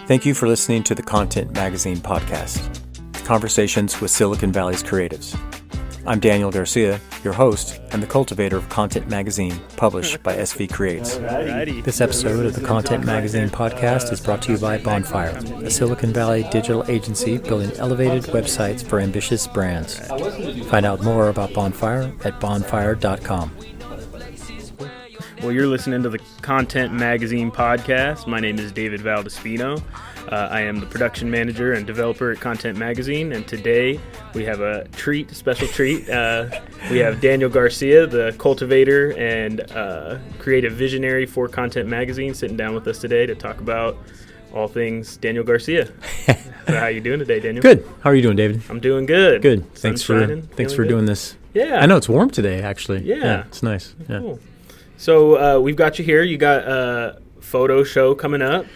Thank you for listening to the Content Magazine podcast, Conversations with Silicon Valley's Creatives. I'm Daniel Garcia, your host and the cultivator of Content Magazine, published by SV Creates. This episode of the Content Magazine podcast is brought to you by Bonfire, a Silicon Valley digital agency building elevated websites for ambitious brands. Find out more about Bonfire at bonfire.com. Well, you're listening to the Content Magazine podcast. My name is David Valdespino. I am the production manager and developer at Content Magazine, and today we have a special treat. We have Daniel Garcia, the cultivator and creative visionary for Content Magazine, sitting down with us today to talk about all things Daniel Garcia. So how are you doing today, Daniel? Good. How are you doing, David? I'm doing good. Good. Thanks for doing this. Yeah. I know it's warm today, actually. Yeah. It's nice. Yeah. Cool. So we've got you here. You got a photo show coming up.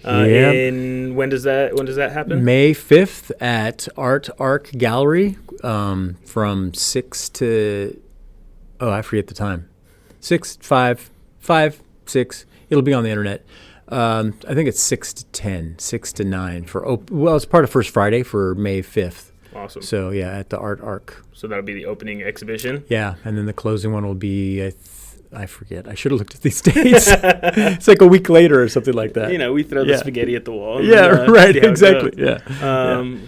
When does that happen? May 5th at Art Ark Gallery from 6 to, I forget the time. 6. It'll be on the internet. I think it's 6 to 10, 6 to 9 it's part of First Friday for May 5th. Awesome. So yeah, at the Art Ark. So that'll be the opening exhibition? Yeah, and then the closing one will be, I forget. I should have looked at these dates. It's like a week later or something like that. We throw the spaghetti at the wall. Right. Exactly. Yeah.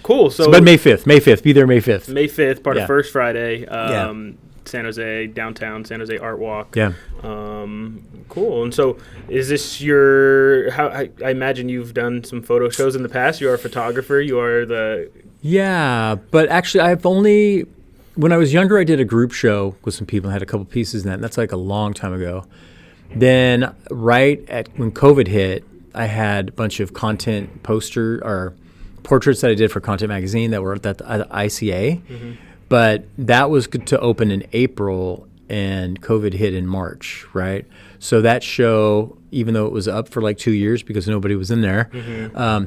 Cool. But May 5th. Be there May 5th. May 5th, part of First Friday. San Jose, downtown, San Jose Art Walk. Yeah. Cool. And so is this I imagine you've done some photo shows in the past. You are a photographer. You are Yeah, but actually when I was younger, I did a group show with some people and had a couple pieces in that, and that's like a long time ago. Then when COVID hit, I had a bunch of content portraits that I did for Content Magazine that were at the ICA, but that was to open in April, and COVID hit in March, right? So that show, even though it was up for like 2 years because nobody was in there,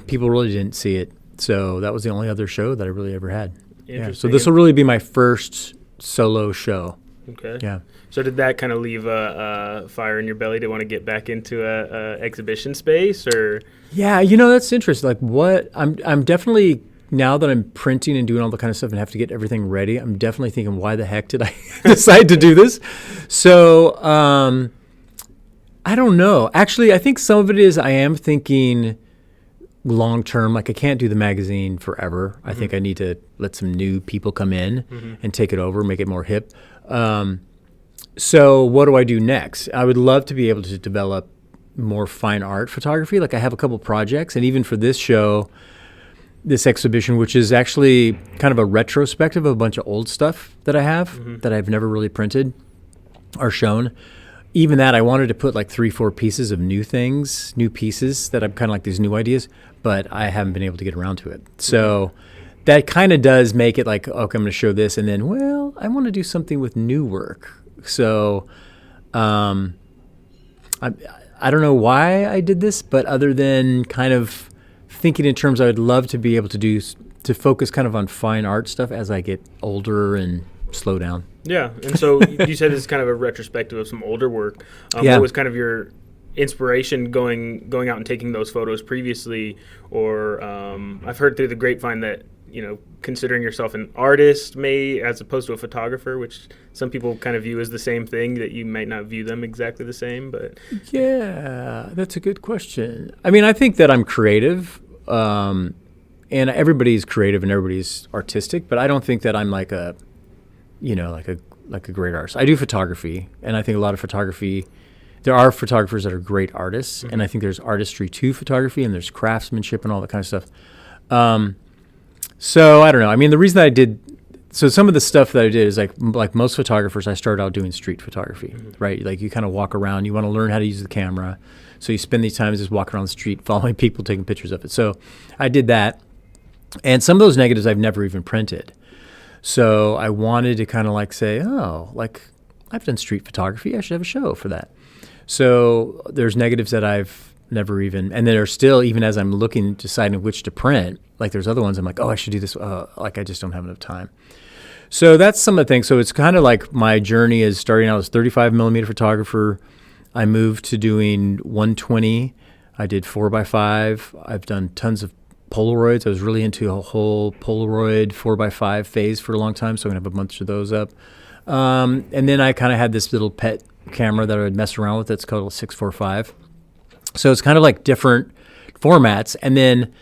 people really didn't see it. So that was the only other show that I really ever had. Yeah, so this will really be my first solo show. Okay. Yeah. So did that kind of leave a fire in your belly to want to get back into a exhibition space, or? Yeah, that's interesting. Like what I'm definitely, now that I'm printing and doing all the kind of stuff and have to get everything ready, I'm definitely thinking, why the heck did I decide to do this? So I don't know. Actually, I think some of it is I am thinking long term, like I can't do the magazine forever. I think I need to let some new people come in and take it over, make it more hip. So what do I do next? I would love to be able to develop more fine art photography. Like I have a couple projects, and even for this show, this exhibition, which is actually kind of a retrospective of a bunch of old stuff that I have that I've never really printed or shown. Even that, I wanted to put like 3-4 pieces of new pieces that I'm kind of like these new ideas, but I haven't been able to get around to it. So that kind of does make it like, okay, I'm going to show this, and then, I want to do something with new work. So I don't know why I did this, but other than kind of thinking in terms I would love to be able to focus kind of on fine art stuff as I get older and slow down. Yeah, and so you said this is kind of a retrospective of some older work. What was kind of your inspiration going out and taking those photos previously? Or I've heard through the grapevine that, considering yourself an artist as opposed to a photographer, which some people kind of view as the same thing, that you might not view them exactly the same. But yeah, that's a good question. I mean, I think that I'm creative, and everybody's creative and everybody's artistic, but I don't think that I'm like a great artist. I do photography, and I think a lot of photography, there are photographers that are great artists, and I think there's artistry to photography, and there's craftsmanship and all that kind of stuff. So I don't know. I mean, the reason that some of the stuff that I did is like most photographers, I started out doing street photography, right? Like you kind of walk around, you want to learn how to use the camera, so you spend these times just walking around the street, following people, taking pictures of it. So I did that, and some of those negatives I've never even printed. So I wanted to kind of like say, I've done street photography. I should have a show for that. So there's negatives that I've never even, and there are still, even as I'm deciding which to print, like there's other ones I'm like, I should do this. I just don't have enough time. So that's some of the things. So it's kind of like my journey is starting out as 35 millimeter photographer. I moved to doing 120 I did 4x5. I've done tons of Polaroids. I was really into a whole Polaroid 4x5 phase for a long time, so I'm going to have a bunch of those up. And then I kind of had this little pet camera that I would mess around with. That's called a 645. So it's kind of like different formats. And then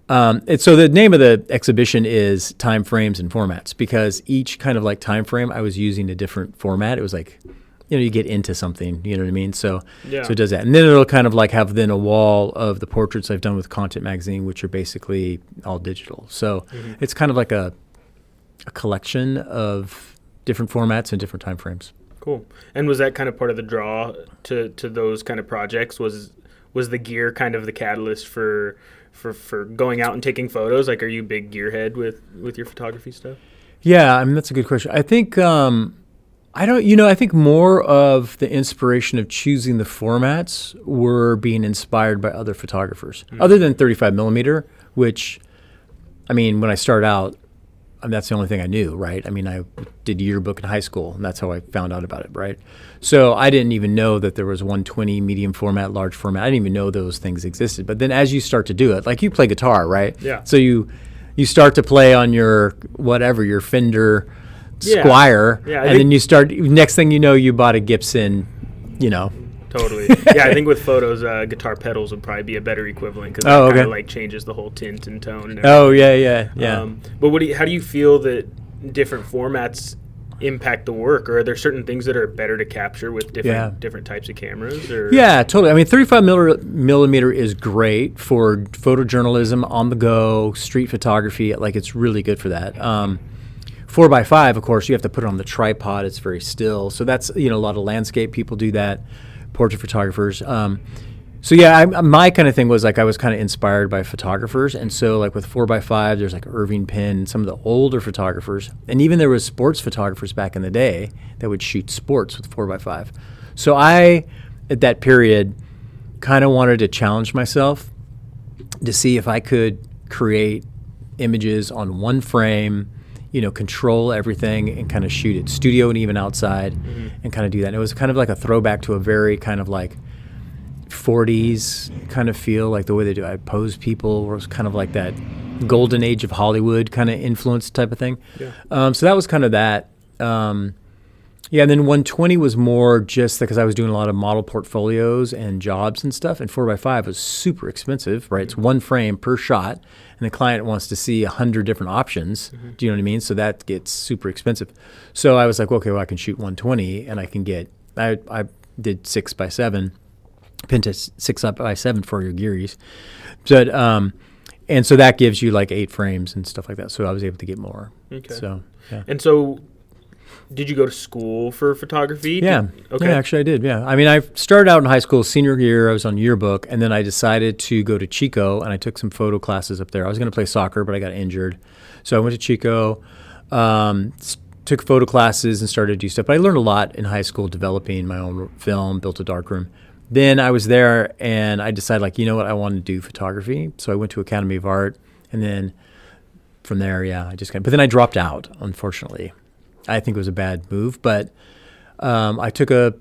so the name of the exhibition is Time Frames and Formats, because each kind of like time frame I was using a different format. It was like, you get into something, you know what I mean? So it does that. And then it'll kind of like have then a wall of the portraits I've done with Content Magazine, which are basically all digital. So it's kind of like a collection of different formats and different time frames. Cool. And was that kind of part of the draw to those kind of projects? Was the gear kind of the catalyst for going out and taking photos? Like, are you a big gearhead with your photography stuff? Yeah, I mean, that's a good question. I think I think more of the inspiration of choosing the formats were being inspired by other photographers, other than 35 millimeter, which, I mean, when I started out, that's the only thing I knew, right? I mean, I did yearbook in high school, and that's how I found out about it, right? So I didn't even know that there was 120 medium format, large format. I didn't even know those things existed. But then as you start to do it, like you play guitar, right? Yeah. So you start to play on your Fender Squire, and then you start. Next thing you know, you bought a Gibson, Totally. Yeah, I think with photos, guitar pedals would probably be a better equivalent, because it kind of like changes the whole tint and tone and everything. Oh yeah. But how do you feel that different formats impact the work, or are there certain things that are better to capture with different types of cameras? Or? Yeah, totally. I mean, 35 millimeter is great for photojournalism, on the go, street photography. Like, it's really good for that. 4x5, of course, you have to put it on the tripod. It's very still. So that's, a lot of landscape people do that, portrait photographers. My kind of thing was like I was kind of inspired by photographers. And so like with 4x5, there's like Irving Penn, some of the older photographers. And even there was sports photographers back in the day that would shoot sports with 4x5. So I, at that period, kind of wanted to challenge myself to see if I could create images on one frame, control everything and kind of shoot it studio and even outside and kind of do that. And it was kind of like a throwback to a very kind of like 40s kind of feel, like the way they do. I pose people, was kind of like that golden age of Hollywood kind of influence type of thing. Yeah. So that was kind of that. And then 120 was more just because I was doing a lot of model portfolios and jobs and stuff, and 4x5 was super expensive, right? It's one frame per shot, and the client wants to see 100 different options. Do you know what I mean? So that gets super expensive. So I was like, okay, well, I can shoot 120, and I can get, I did 6x7, Pentax 6x7 for your Gearys. But, and so that gives you like 8 frames and stuff like that. So I was able to get more. Okay. So, yeah. And so, did you go to school for photography? Yeah. Okay. Yeah, actually I did, yeah. I mean, I started out in high school, senior year, I was on yearbook, and then I decided to go to Chico, and I took some photo classes up there. I was going to play soccer, but I got injured. So I went to Chico, took photo classes and started to do stuff. But I learned a lot in high school, developing my own film, built a darkroom. Then I was there, and I decided, like, you know what, I want to do photography. So I went to Academy of Art, and then from there, but then I dropped out, unfortunately. I think it was a bad move, but I took a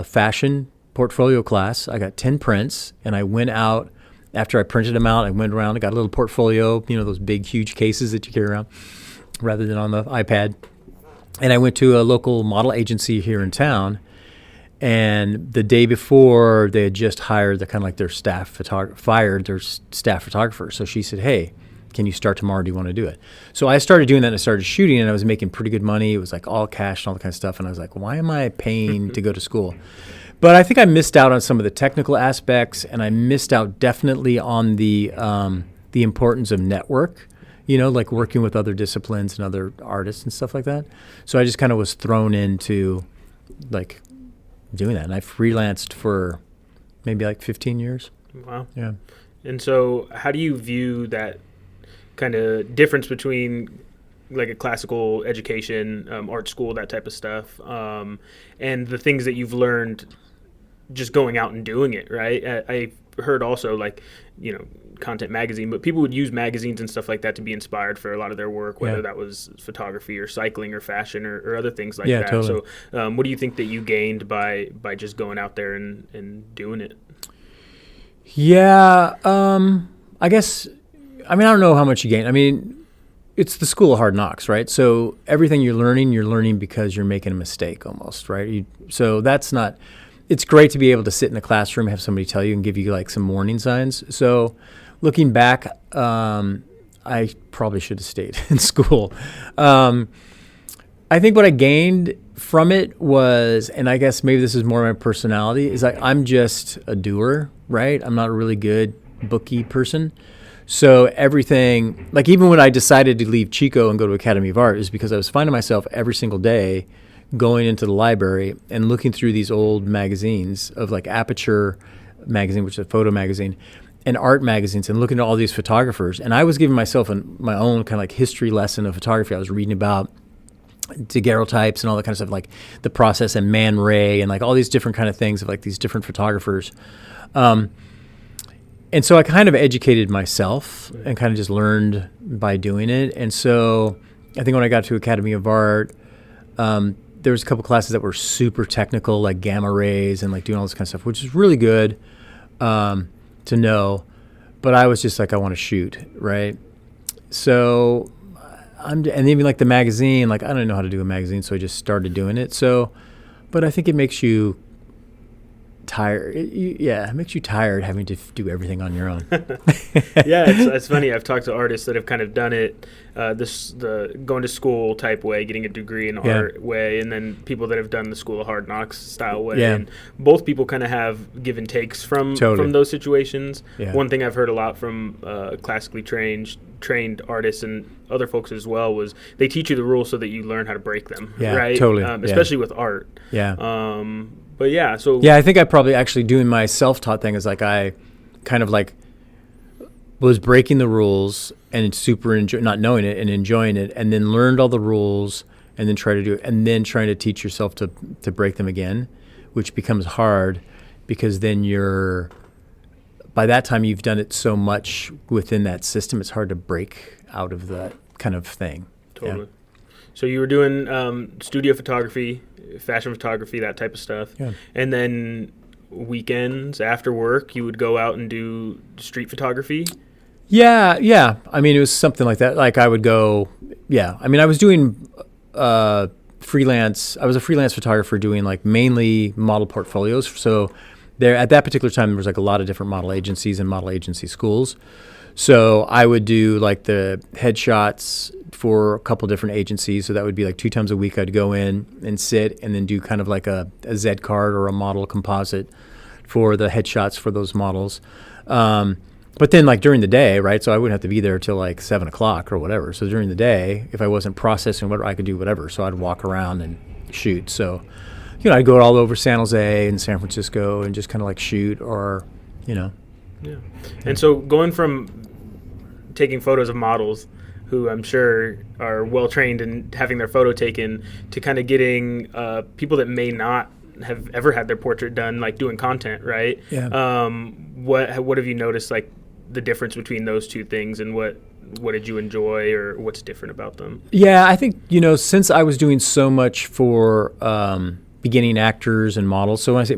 fashion portfolio class. I got 10 prints, and I went out. After I printed them out, I went around and got a little portfolio, those big, huge cases that you carry around rather than on the iPad. And I went to a local model agency here in town, and the day before, they had just hired their staff photographer. So she said, hey, can you start tomorrow? Do you want to do it? So I started doing that, and I started shooting, and I was making pretty good money. It was like all cash and all that kind of stuff. And I was like, why am I paying to go to school? But I think I missed out on some of the technical aspects, and I missed out definitely on the importance of network, like working with other disciplines and other artists and stuff like that. So I just kind of was thrown into like doing that. And I freelanced for maybe like 15 years. Wow. Yeah. And so how do you view that kind of difference between like a classical education, art school, that type of stuff, and the things that you've learned just going out and doing it, right? I heard also like, Content Magazine, but people would use magazines and stuff like that to be inspired for a lot of their work, whether that was photography or cycling or fashion or other things like that. Totally. So what do you think that you gained by just going out there and doing it? Yeah, I guess, I mean, I don't know how much you gain. I mean, it's the school of hard knocks, right? So everything you're learning because you're making a mistake almost, right? So that's not, it's great to be able to sit in the classroom, have somebody tell you and give you like some warning signs. So looking back, I probably should have stayed in school. I think what I gained from it was, and I guess maybe this is more my personality, is like I'm just a doer, right? I'm not a really good bookie person. So everything, like even when I decided to leave Chico and go to Academy of Art, is because I was finding myself every single day going into the library and looking through these old magazines of like Aperture magazine, which is a photo magazine, and art magazines, and looking at all these photographers. And I was giving myself my own kind of like history lesson of photography. I was reading about daguerreotypes and all that kind of stuff, like the process and Man Ray and like all these different kind of things of like these different photographers. And so I kind of educated myself and kind of just learned by doing it. And so I think when I got to Academy of Art, there was a couple classes that were super technical, like gamma rays and like doing all this kind of stuff, which is really good to know. But I was just like, I want to shoot, right? So and even like the magazine, like I don't know how to do a magazine, so I just started doing it. So, but I think it makes you tired. It makes you tired having to do everything on your own. Yeah, it's funny. I've talked to artists that have kind of done it the going to school type way, getting a degree in art way, and then people that have done the school of hard knocks style way. Yeah. And both people kind of have give and takes from those situations. Yeah. One thing I've heard a lot from classically trained artists and other folks as well was they teach you the rules so that you learn how to break them. Yeah, right? Totally. Especially with art. Yeah. But yeah, so yeah, I think I probably actually doing my self-taught thing is like I kind of like was breaking the rules and not knowing it and enjoying it, and then learned all the rules and then try to do it, and then trying to teach yourself to break them again, which becomes hard because then by that time you've done it so much within that system, it's hard to break out of that kind of thing. Totally. Yeah. So you were doing studio photography, fashion photography, that type of stuff. Yeah. And then weekends after work, you would go out and do street photography? Yeah. I mean, it was something like that. Like I would go, I mean, I was doing freelance. I was a freelance photographer doing like mainly model portfolios. So there at that particular time, there was like a lot of different model agencies and model agency schools. So I would do like the headshots for a couple different agencies. So that would be like 2 times a week I'd go in and sit and then do kind of like a Z card or a model composite for the headshots for those models. But then like during the day, right, so I wouldn't have to be there till like 7 o'clock or whatever. So during the day, if I wasn't processing whatever, I could do whatever. So I'd walk around and shoot. So, I'd go all over San Jose and San Francisco and just kind of like shoot or, Yeah. And so going from taking photos of models who I'm sure are well trained in having their photo taken to kind of getting people that may not have ever had their portrait done, like doing content, right? Yeah. What have you noticed, like the difference between those two things, and what did you enjoy or what's different about them? Yeah, I think, since I was doing so much for beginning actors and models. So when I say,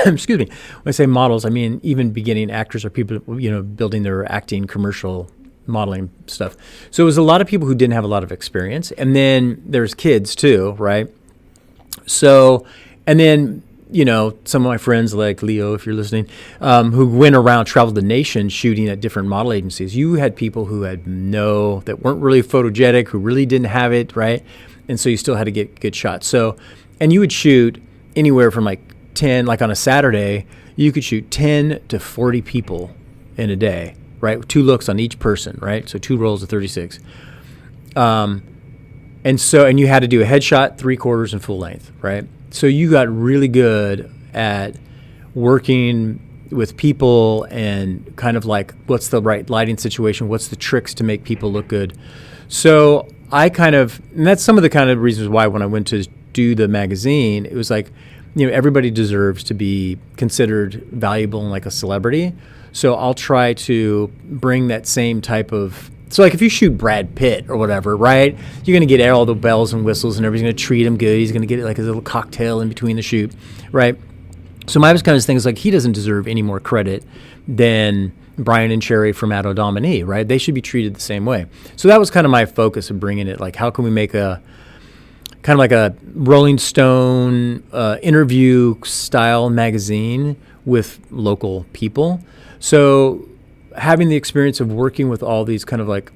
excuse me, when I say models, I mean even beginning actors or people, building their acting, commercial modeling stuff. So it was a lot of people who didn't have a lot of experience. And then there's kids too, right? So, and then, some of my friends like Leo, if you're listening, who went around, traveled the nation shooting at different model agencies. You had people who that weren't really photogenic, who really didn't have it, right? And so you still had to get good shots. So, and you would shoot anywhere from like 10, like on a Saturday, you could shoot 10 to 40 people in a day, right? 2 looks on each person, right? So 2 rolls of 36. And you had to do a headshot, 3/4 and full length, right? So you got really good at working with people and kind of like, what's the right lighting situation? What's the tricks to make people look good? So and that's some of the kind of reasons why when I went to do the magazine, it was like, everybody deserves to be considered valuable and like a celebrity. So I'll try to bring that same type of, so like if you shoot Brad Pitt or whatever, right, you're going to get all the bells and whistles and everybody's going to treat him good. He's going to get like his little cocktail in between the shoot, right? So my kind of thing is like, he doesn't deserve any more credit than Brian and Cherry from Ad Domini, right? They should be treated the same way. So that was kind of my focus of bringing it. Like, how can we make a kind of like a Rolling Stone interview style magazine with local people? So having the experience of working with all these kind of like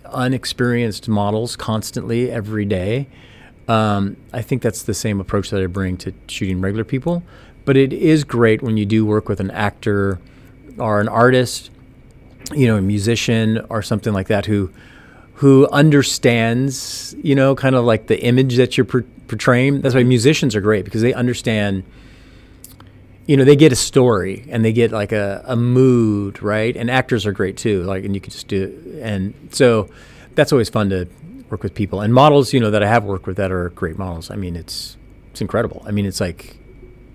unexperienced models constantly every day, I think that's the same approach that I bring to shooting regular people. But it is great when you do work with an actor or an artist, a musician or something like that who understands, kind of like the image that you're portraying. That's why musicians are great, because they understand, they get a story and they get like a mood, right? And actors are great too. Like, and you could just do, and so that's always fun to work with people. And models, that I have worked with that are great models. I mean, it's incredible. I mean, it's like,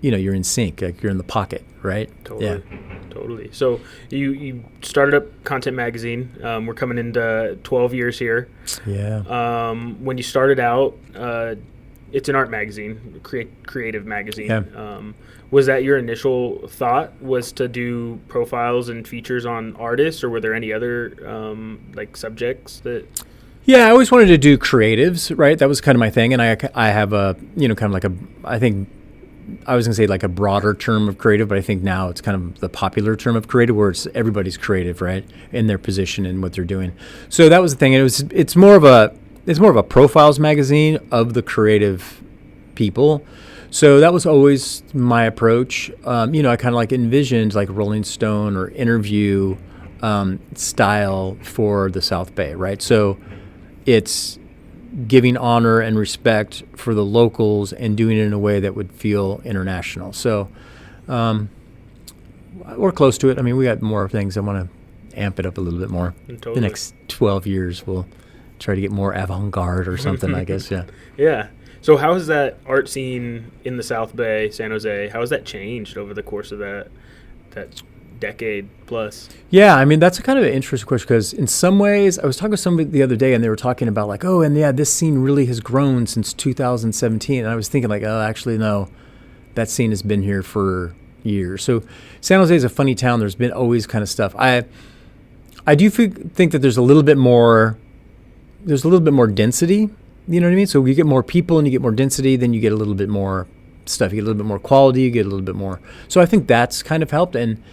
you're in sync, like you're in the pocket, right? Totally. Totally. So you started up Content Magazine. We're coming into 12 years here. Yeah. When you started out, it's an art magazine, creative magazine. Yeah. Was that your initial thought, was to do profiles and features on artists, or were there any other like subjects that? Yeah, I always wanted to do creatives, right? That was kind of my thing. And I have a, kind of like I was going to say like a broader term of creative, but I think now it's kind of the popular term of creative, where it's everybody's creative, right, in their position and what they're doing. So that was the thing. It's more of a profiles magazine of the creative people. So that was always my approach. I kind of like envisioned like Rolling Stone or interview style for the South Bay, right? So it's giving honor and respect for the locals and doing it in a way that would feel international. So we're close to it. I mean, we got more things. I want to amp it up a little bit more. Totally. The next 12 years, we'll try to get more avant-garde or something, I guess, yeah. Yeah. So how has that art scene in the South Bay, San Jose, how has that changed over the course of that decade plus? Yeah, I mean, that's a kind of an interesting question, because in some ways, I was talking to somebody the other day and they were talking about like, oh, and yeah, this scene really has grown since 2017. And I was thinking like, oh, actually, no, that scene has been here for years. So San Jose is a funny town. There's been always kind of stuff. I do think that there's a little bit more density, you know what I mean? So you get more people and you get more density, then you get a little bit more stuff. You get a little bit more quality, you get a little bit more. So I think that's kind of helped. And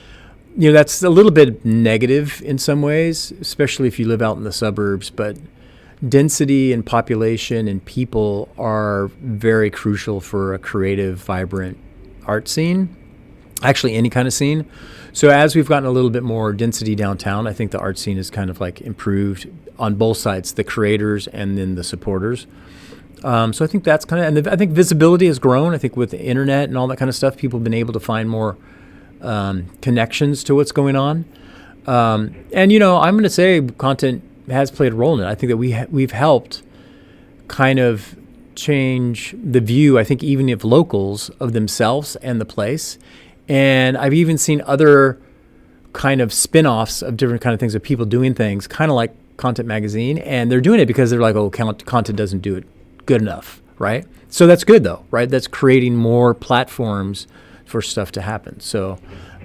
that's a little bit negative in some ways, especially if you live out in the suburbs. But density and population and people are very crucial for a creative, vibrant art scene, actually any kind of scene. So as we've gotten a little bit more density downtown, I think the art scene is kind of like improved on both sides, the creators and then the supporters. So I think that's kind of, and I think visibility has grown. I think with the internet and all that kind of stuff, people have been able to find more connections to what's going on. And, I'm going to say content has played a role in it. I think that we've helped kind of change the view, I think, even of locals, of themselves and the place. And I've even seen other kind of spin-offs of different kind of things, of people doing things kind of like Content Magazine, and they're doing it because they're like, oh, content doesn't do it good enough, right? So that's good, though, right? That's creating more platforms for stuff to happen. So,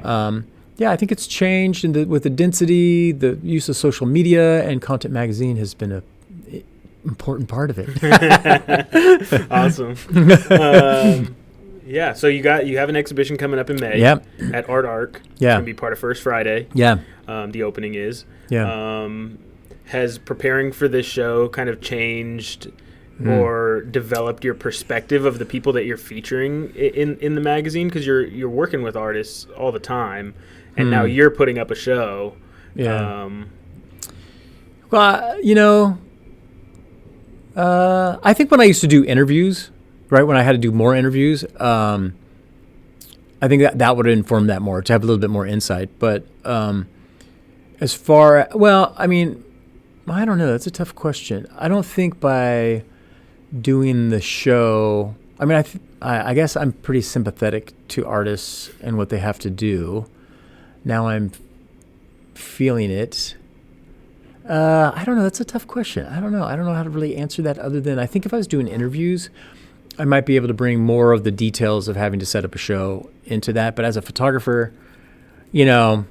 I think it's changed with the density, the use of social media, and Content Magazine has been a important part of it. Awesome. Yeah, so you have an exhibition coming up in May at Art Ark. Yeah. It's going to be part of First Friday. Yeah. The opening is. Yeah. Has preparing for this show kind of changed or developed your perspective of the people that you're featuring in the magazine? Because you're working with artists all the time, and now you're putting up a show. Yeah. Well, I think when I used to do interviews, right, when I had to do more interviews, I think that would inform that more, to have a little bit more insight. But as far, I don't know. That's a tough question. I don't think by doing the show, I guess I'm pretty sympathetic to artists and what they have to do. Now I'm feeling it. I don't know. That's a tough question. I don't know how to really answer that, other than I think if I was doing interviews, I might be able to bring more of the details of having to set up a show into that. But as a photographer, you know,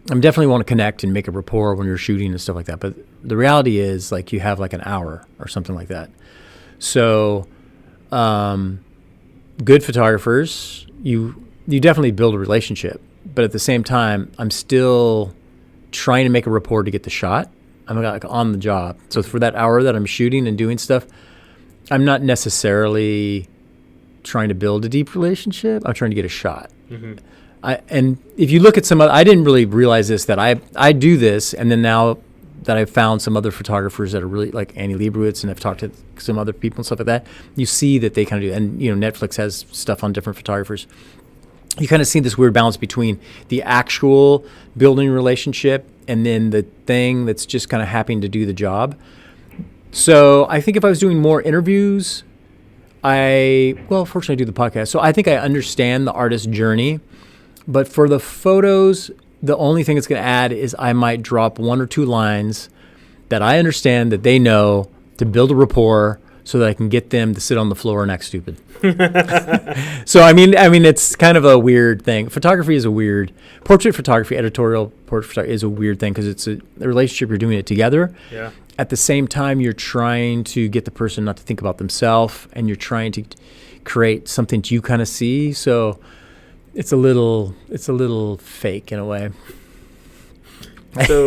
I'm definitely want to connect and make a rapport when you're shooting and stuff like that. But the reality is, like, you have like an hour or something like that. So, good photographers, you definitely build a relationship. But at the same time, I'm still trying to make a rapport to get the shot. I'm like on the job. So for that hour that I'm shooting and doing stuff, I'm not necessarily trying to build a deep relationship. I'm trying to get a shot. Mm-hmm. And if you look at some other, I didn't really realize this, that I do this, and then now that I've found some other photographers that are really like Annie Leibovitz, and I've talked to some other people and stuff like that, you see that they kind of do. And, you know, Netflix has stuff on different photographers. You kind of see this weird balance between the actual building relationship and then the thing that's just kind of happening to do the job. So I think if I was doing more interviews, fortunately I do the podcast. So I think I understand the artist's journey. But for the photos, the only thing it's going to add is I might drop 1 or 2 lines that I understand that they know to build a rapport so that I can get them to sit on the floor and act stupid. So, I mean, it's kind of a weird thing. Photography is a weird, portrait photography, editorial portrait photography is a weird thing because it's a relationship. You're doing it together. Yeah. At the same time, you're trying to get the person not to think about themselves, and you're trying to create something you kind of see. So it's a little fake in a way. So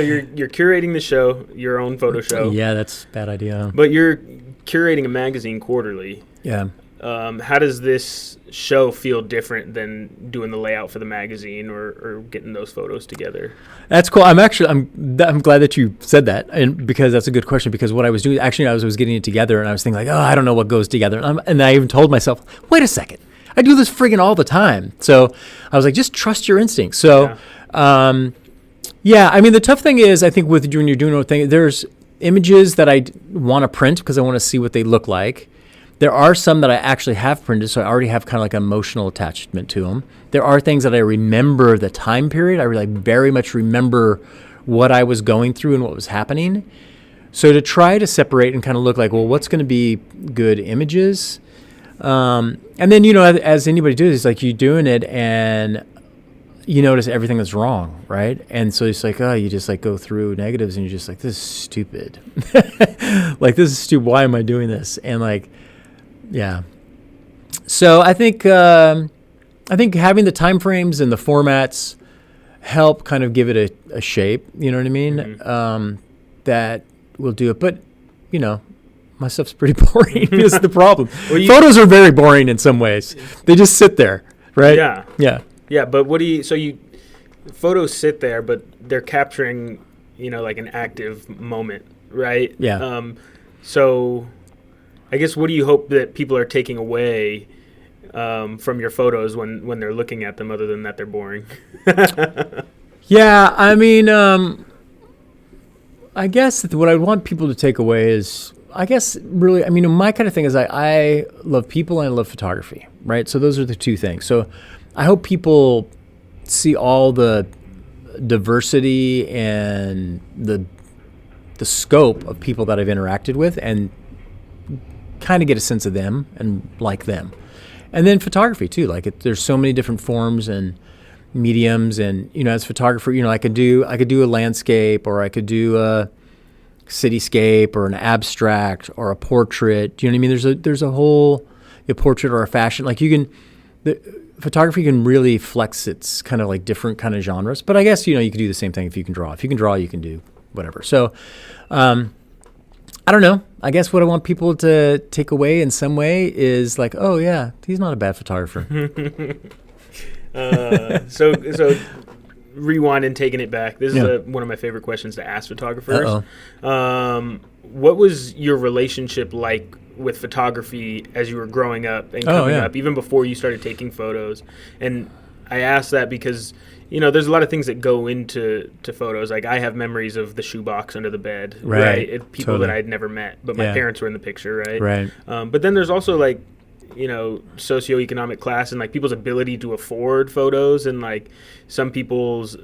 you're curating the show, your own photo show. Yeah, that's a bad idea. But you're curating a magazine quarterly. Yeah. How does this show feel different than doing the layout for the magazine or getting those photos together? That's cool. I'm glad that you said that, and because that's a good question. Because what I was doing, actually, I was getting it together, and I was thinking like, oh, I don't know what goes together, and I even told myself, wait a second, I do this friggin' all the time. So I was like, just trust your instincts. So, yeah. I mean, the tough thing is, I think when you're doing a thing, there's images that I want to print because I want to see what they look like. There are some that I actually have printed, so I already have kind of like an emotional attachment to them. There are things that I remember the time period. I really very much remember what I was going through and what was happening. So to try to separate and kind of look like, well, what's going to be good images? And then, you know, as anybody does, it's like you're doing it and you notice everything that's wrong, right? And so it's like, you just like go through negatives and you're just like, this is stupid. Like, this is stupid. Why am I doing this? And like, yeah. So I think having the time frames and the formats help kind of give it a shape, you know what I mean? Mm-hmm. That will do it. But, you know, my stuff's pretty boring. This is the problem. Photos are very boring in some ways. They just sit there, right? Yeah. Yeah. Yeah, but photos sit there, but they're capturing, you know, like an active moment, right? Yeah. So I guess what do you hope that people are taking away from your photos when they're looking at them, other than that they're boring? Yeah, I mean, I guess what I want people to take away is, I guess, really, I mean, my kind of thing is I love people and I love photography, right? So those are the two things. So I hope people see all the diversity and the scope of people that I've interacted with and kind of get a sense of them and like them. And then photography too. Like there's so many different forms and mediums, and, you know, as a photographer, you know, I could do a landscape, or I could do a cityscape, or an abstract, or a portrait. Do you know what I mean? There's a whole portrait or a fashion. Like photography can really flex its kind of like different kind of genres. But I guess, you know, you can do the same thing if you can draw. If you can draw, you can do whatever. So I don't know. I guess what I want people to take away in some way is like, oh yeah, he's not a bad photographer. So rewind and taking it back. This is one of my favorite questions to ask photographers. What was your relationship like with photography as you were growing up and coming up, even before you started taking photos? And I ask that because, you know, there's a lot of things that go into photos. Like, I have memories of the shoebox under the bed, right? People that I'd never met, but my parents were in the picture, right? Right. But then there's also, like, you know, socioeconomic class and, like, people's ability to afford photos, and, like, some people's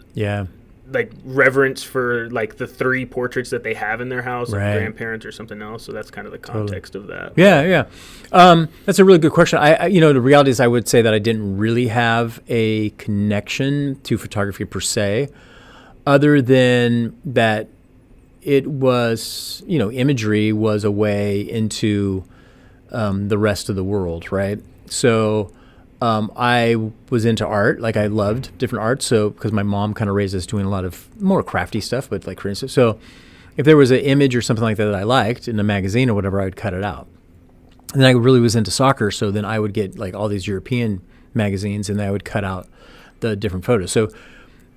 like reverence for like the 3 portraits that they have in their house, like Right. grandparents or something else. So that's kind of the context of that. Yeah. That's a really good question. I the reality is I would say that I didn't really have a connection to photography per se, other than that it was, imagery was a way into the rest of the world, right? So I was into art. Like I loved different art. So because my mom kind of raised us doing a lot of more crafty stuff, but like creative stuff. So if there was an image or something like that I liked in a magazine or whatever, I would cut it out. And then I really was into soccer. So then I would get like all these European magazines and I would cut out the different photos. So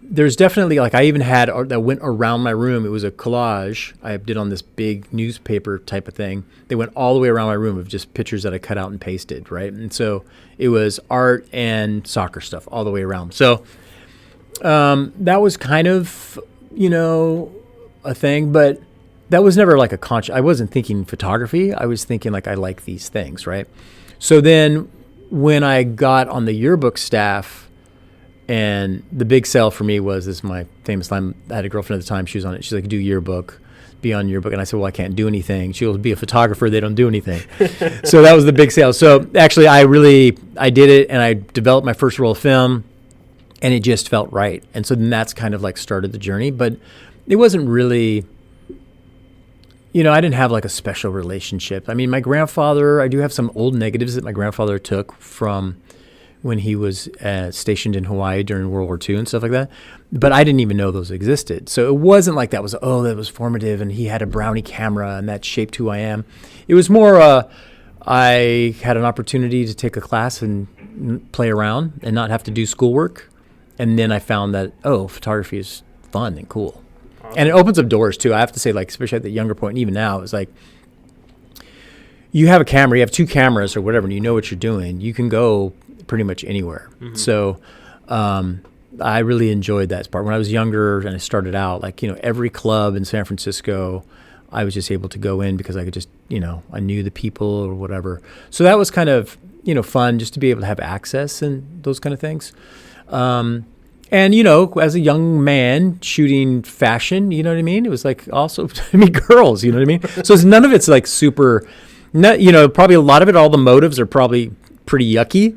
there's definitely like I even had art that went around my room. It was a collage I did on this big newspaper type of thing. They went all the way around my room of just pictures that I cut out and pasted, right? And so it was art and soccer stuff all the way around. So that was kind of, a thing, but that was never like a conscious. I wasn't thinking photography. I was thinking like I like these things, right? So then when I got on the yearbook staff, and the big sell for me was this is my famous line. I had a girlfriend at the time. She was on it. She's like, do yearbook, be on yearbook. And I said, well, I can't do anything. She goes, be a photographer. They don't do anything. So that was the big sale. So actually, I did it and I developed my first roll of film and it just felt right. And so then that's kind of like started the journey. But it wasn't really, I didn't have like a special relationship. I mean, my grandfather, I do have some old negatives that my grandfather took from when he was stationed in Hawaii during World War II and stuff like that. But I didn't even know those existed. So it wasn't like that was formative and he had a Brownie camera and that shaped who I am. It was more I had an opportunity to take a class and play around and not have to do schoolwork. And then I found that, photography is fun and cool. Awesome. And it opens up doors too. I have to say, like, especially at the younger point, and even now, it's like, you have a camera, you have 2 cameras or whatever, and you know what you're doing. You can go pretty much anywhere. Mm-hmm. So I really enjoyed that part. When I was younger and I started out, like, every club in San Francisco, I was just able to go in because I could just, I knew the people or whatever. So that was kind of, fun just to be able to have access and those kind of things. And, as a young man shooting fashion, you know what I mean? It was like also, girls, you know what I mean? So none of it's like super, probably a lot of it, all the motives are probably pretty yucky.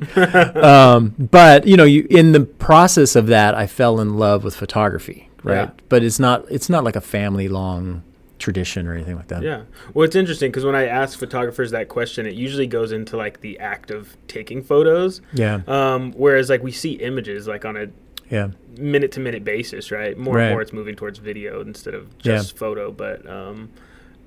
But, in the process of that, I fell in love with photography, right? Yeah. But it's not like a family long tradition or anything like that. Yeah. Well, it's interesting because when I ask photographers that question, it usually goes into like the act of taking photos. Yeah. Whereas like we see images like on a minute to minute basis, right? More and more it's moving towards video instead of just photo, but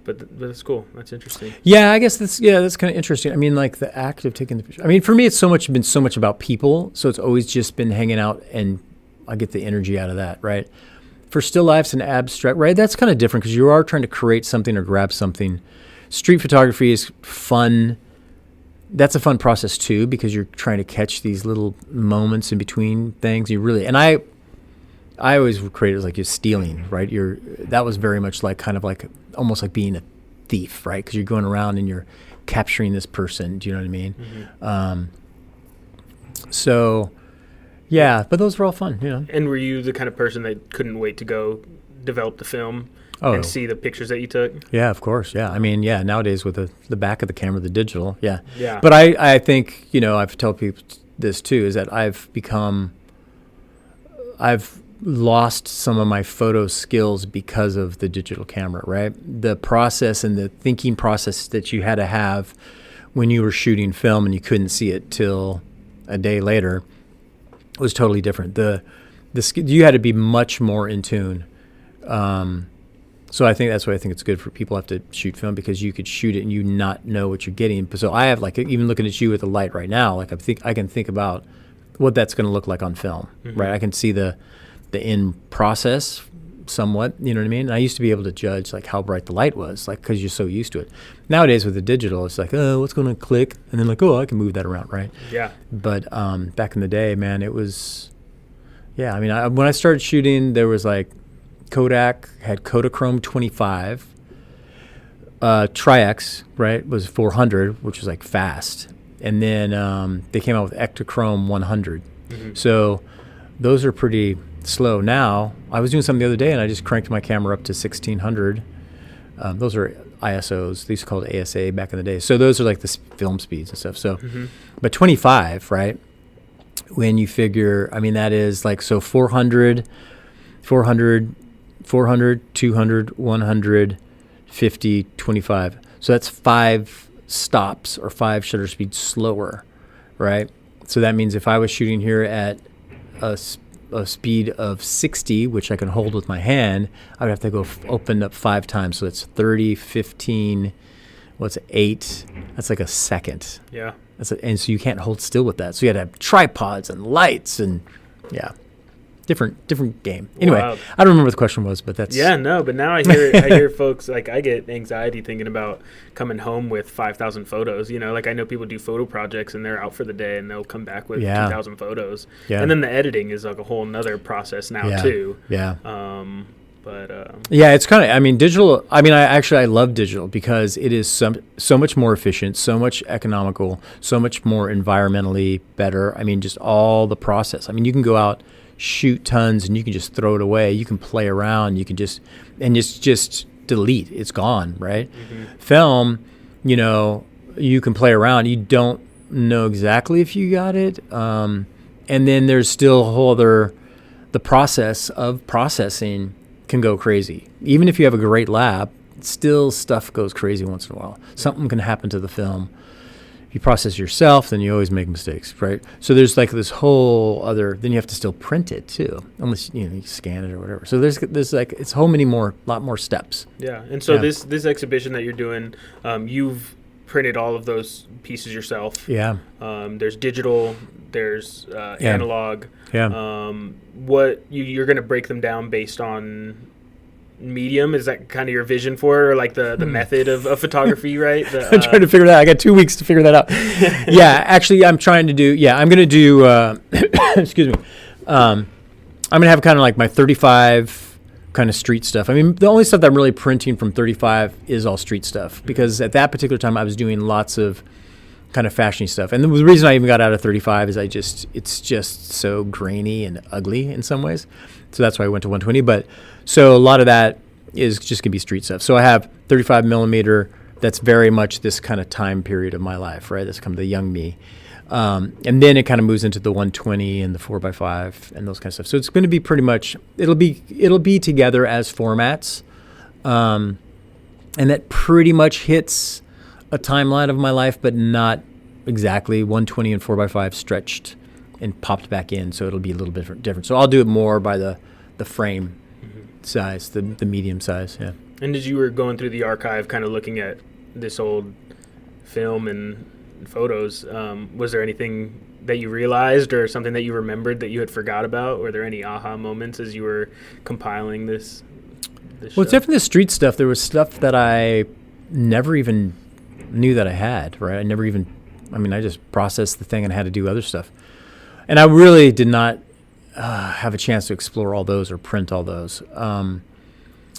that's cool. That's interesting. Yeah, I guess that's kind of interesting. I mean, like the act of taking the picture. I mean, for me, it's been so much about people. So it's always just been hanging out, and I get the energy out of that, right? For still lifes and abstract, right? That's kind of different because you are trying to create something or grab something. Street photography is fun. That's a fun process too because you're trying to catch these little moments in between things. I always create it as like you're stealing, right? That was very much like kind of like almost like being a thief, right? Because you're going around and you're capturing this person. Do you know what I mean? Mm-hmm. So, yeah, but those were all fun, And were you the kind of person that couldn't wait to go develop the film and see the pictures that you took? Yeah, of course. Yeah, I mean, nowadays with the back of the camera, the digital, yeah. Yeah. But I think I've told people this too is that I've lost some of my photo skills because of the digital camera, right? The process and the thinking process that you had to have when you were shooting film and you couldn't see it till a day later was totally different. You had to be much more in tune. So I think that's why I think it's good for people who have to shoot film because you could shoot it and you not know what you're getting. So I have like even looking at you with the light right now, like I can think about what that's going to look like on film, right? I can see the end process somewhat, you know what I mean? And I used to be able to judge like how bright the light was, like because you're so used to it. Nowadays with the digital, it's like, what's going to click? And then like, I can move that around, right? Yeah. But back in the day, man, it was, I mean, when I started shooting, there was like Kodak had Kodachrome 25, Tri-X, right, was 400, which was like fast. And then they came out with Ektachrome 100. Mm-hmm. So those are pretty slow. Now, I was doing something the other day, and I just cranked my camera up to 1600. Those are ISOs. These are called ASA back in the day. So those are like the film speeds and stuff. So, but 25, right? When you figure, I mean, that is like, so 400, 200, 100, 50, 25. So that's 5 stops or 5 shutter speeds slower, right? So that means if I was shooting here at a speed of 60, which I can hold with my hand, I would have to go open up 5 times. So it's 30, 15, what's 8? That's like a second. Yeah. And so you can't hold still with that. So you had to have tripods and lights and, yeah. Different game. Anyway, Wow. I don't remember what the question was, but that's... Yeah, no, but now I hear folks, like, I get anxiety thinking about coming home with 5,000 photos. You know, like, I know people do photo projects and they're out for the day and they'll come back with 2,000 photos. Yeah. And then the editing is like a whole nother process now, too. Yeah. Yeah, it's kind of, I mean, digital, I mean, I love digital because it is so much more efficient, so much economical, so much more environmentally better. I mean, just all the process. I mean, you can go out, shoot tons, and you can just throw it away. You can play around. You can just delete. It's gone, right? Film, you know, you can play around. You don't know exactly if you got it. And then there's still a whole other, the process of processing can go crazy. Even if you have a great lab, still stuff goes crazy once in a while. Something can happen to the film. If you process yourself, then you always make mistakes, right? So there's like this whole other, then you have to still print it too, unless, you know, you scan it or whatever. So there's like, it's a lot more steps. Yeah. And so this exhibition that you're doing, you've printed all of those pieces yourself. Yeah. There's digital, there's analog. Yeah. What you're going to break them down based on medium? Is that kind of your vision for it, or like the method of photography, right? I'm trying to figure that out. I got 2 weeks to figure that out. Yeah, actually, I'm going to do, excuse me. I'm going to have kind of like my 35 kind of street stuff. I mean, the only stuff that I'm really printing from 35 is all street stuff, because at that particular time I was doing lots of kind of fashiony stuff. And the reason I even got out of 35 is it's just so grainy and ugly in some ways. So that's why I went to 120. But so a lot of that is just going to be street stuff. So I have 35 millimeter. That's very much this kind of time period of my life, right? That's kind of the young me. And then it kind of moves into the 120 and the 4x5 and those kind of stuff. So it's going to be pretty much, it'll be together as formats. And that pretty much hits a timeline of my life, but not exactly. 120 and 4x5 stretched and popped back in, so it'll be a little bit different. So I'll do it more by the frame size, the medium size, yeah. And as you were going through the archive, kind of looking at this old film and photos, was there anything that you realized or something that you remembered that you had forgot about? Were there any aha moments as you were compiling this Well, it's definitely the street stuff. There was stuff that I never even knew that I had, right? I just processed the thing and had to do other stuff. And I really did not have a chance to explore all those or print all those.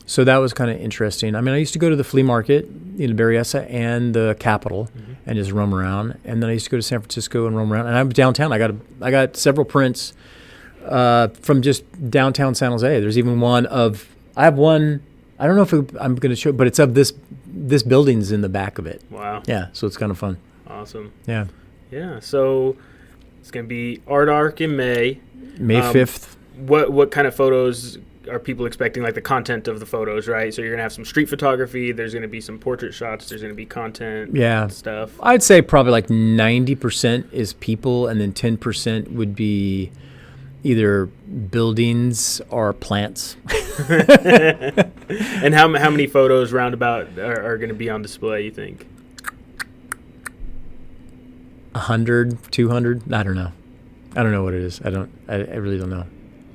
So that was kind of interesting. I mean, I used to go to the flea market in Berryessa and the Capitol and just roam around. And then I used to go to San Francisco and roam around. And I'm downtown. I got several prints from just downtown San Jose. There's even one of, I have one, I don't know if I'm going to show, but it's of this building's in the back of it. Wow. Yeah, so it's kind of fun. Awesome. Yeah. Yeah, so it's going to be Art Ark in May. May 5th. What kind of photos are people expecting, like the content of the photos, right? So you're going to have some street photography, there's going to be some portrait shots, there's going to be content stuff. I'd say probably like 90% is people, and then 10% would be either buildings or plants. And how many photos roundabout are going to be on display, you think? 100, 200? I don't know. I don't know what it is. I really don't know.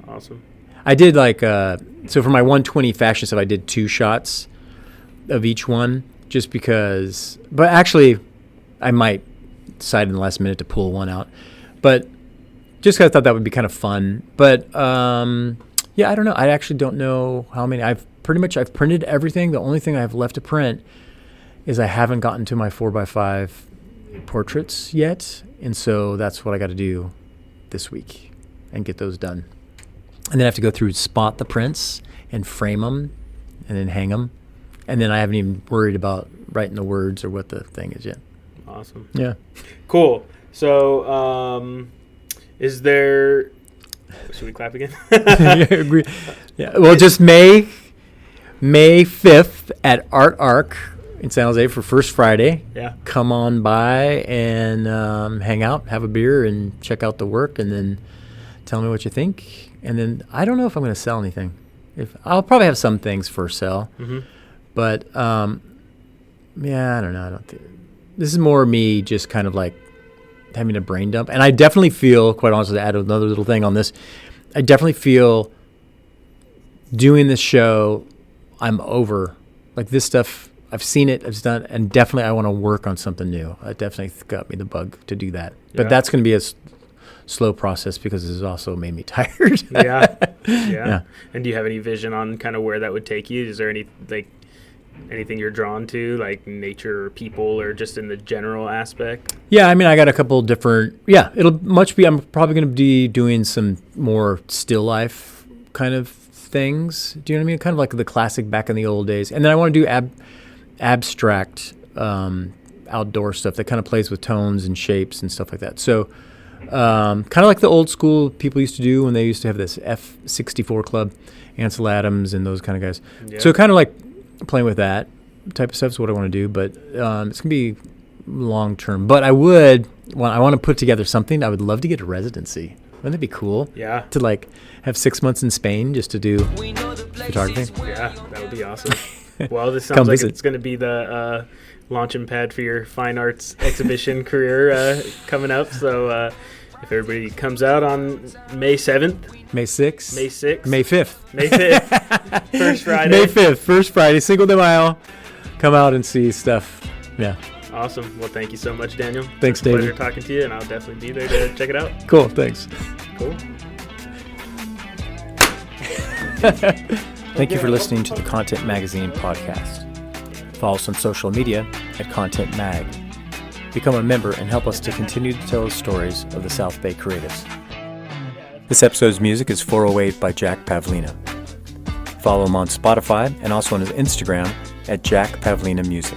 Awesome. I did like, so for my 120 fashion stuff, I did 2 shots of each one just because, but actually I might decide in the last minute to pull one out, but just because I thought that would be kind of fun. But yeah, I don't know. I actually don't know how many. I've printed everything. The only thing I have left to print is I haven't gotten to my 4x5 portraits yet. And so that's what I got to do this week and get those done. And then I have to go through, spot the prints and frame them and then hang them. And then I haven't even worried about writing the words or what the thing is yet. Awesome. Yeah. Cool. So, is there... Should we clap again? Yeah, agree. Yeah. Well, just May 5th at Art Ark in San Jose for First Friday. Yeah. Come on by and hang out, have a beer, and check out the work, and then tell me what you think. And then I don't know if I'm going to sell anything. I'll probably have some things for sale, but yeah, I don't know. This is more me just kind of like having a brain dump, and I definitely feel, quite honestly, to add another little thing on this, I definitely feel doing this show, I'm over. Like this stuff, I've seen it, I've done it, and definitely I want to work on something new. It definitely got me the bug to do that. Yeah. But that's going to be a slow process because it's also made me tired. Yeah. And do you have any vision on kind of where that would take you? Is there anything you're drawn to, like nature or people, or just in the general aspect? Yeah, I mean, I got a couple different, I'm probably going to be doing some more still life kind of things. Do you know what I mean? Kind of like the classic back in the old days. And then I want to do abstract outdoor stuff that kind of plays with tones and shapes and stuff like that. So kind of like the old school people used to do when they used to have this F64 club, Ansel Adams and those kind of guys. Yeah. So kind of like playing with that type of stuff is what I want to do, but it's going to be long term. But I want to put together something. I would love to get a residency. Wouldn't that be cool? Yeah. To like have 6 months in Spain just to do photography. Yeah, that would be awesome. Well, this sounds like it's going to be the launching pad for your fine arts exhibition career coming up. So if everybody comes out on May 7th. May 6th. May 6th. May 5th. May 5th. First Friday. May 5th. First Friday. Cinco de Mayo. Come out and see stuff. Yeah. Awesome. Well, thank you so much, Daniel. Thanks, David. Pleasure talking to you, and I'll definitely be there to check it out. Cool. Thanks. Cool. Thank you for listening to the Content Magazine podcast. Follow us on social media at Content Mag. Become a member and help us to continue to tell the stories of the South Bay creatives. This episode's music is 408 by Jack Pavlina. Follow him on Spotify and also on his Instagram at Jack Pavlina Music.